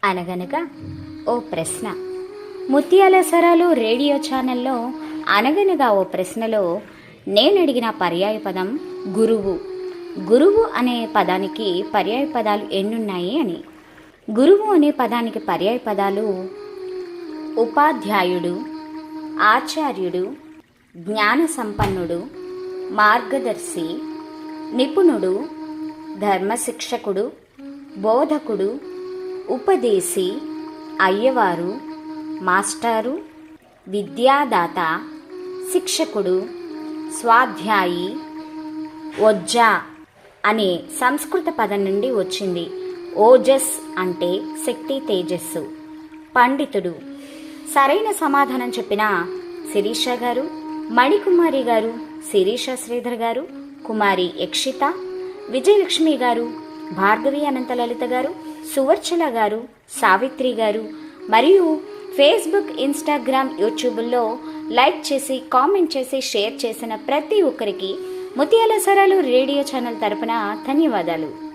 అనగనగా ఓ ప్రశ్న. ముత్యాల సరాలు రేడియో ఛానల్లో అనగనగా ఓ ప్రశ్నలో నేనడిగిన పర్యాయ పదం గురువు. గురువు అనే పదానికి పర్యాయ పదాలు ఎన్నున్నాయి అని. గురువు అనే పదానికి పర్యాయ పదాలు ఉపాధ్యాయుడు, ఆచార్యుడు, జ్ఞాన సంపన్నుడు, మార్గదర్శి, నిపుణుడు, ధర్మశిక్షకుడు, బోధకుడు, ఉపదేశి, అయ్యవారు, మాస్టారు, విద్యాదాత, శిక్షకుడు, స్వాధ్యాయి, ఒజ్జా అనే సంస్కృత పదం నుండి వచ్చింది. ఓజస్ అంటే శక్తి, తేజస్సు. పండితుడు. సరైన సమాధానం చెప్పిన శిరీష గారు, మణికుమారి గారు, శిరీష శ్రీధర్ గారు, కుమారి యక్షిత, విజయలక్ష్మి గారు, భార్గవి అనంత లలిత గారు, సువర్చల గారు, సావిత్రి గారు మరియు ఫేస్బుక్, ఇన్స్టాగ్రామ్, యూట్యూబ్లో లైక్ చేసి, కామెంట్ చేసి, షేర్ చేసిన ప్రతి ఒక్కరికి ముత్యాల సరాలు రేడియో ఛానల్ తరపున ధన్యవాదాలు.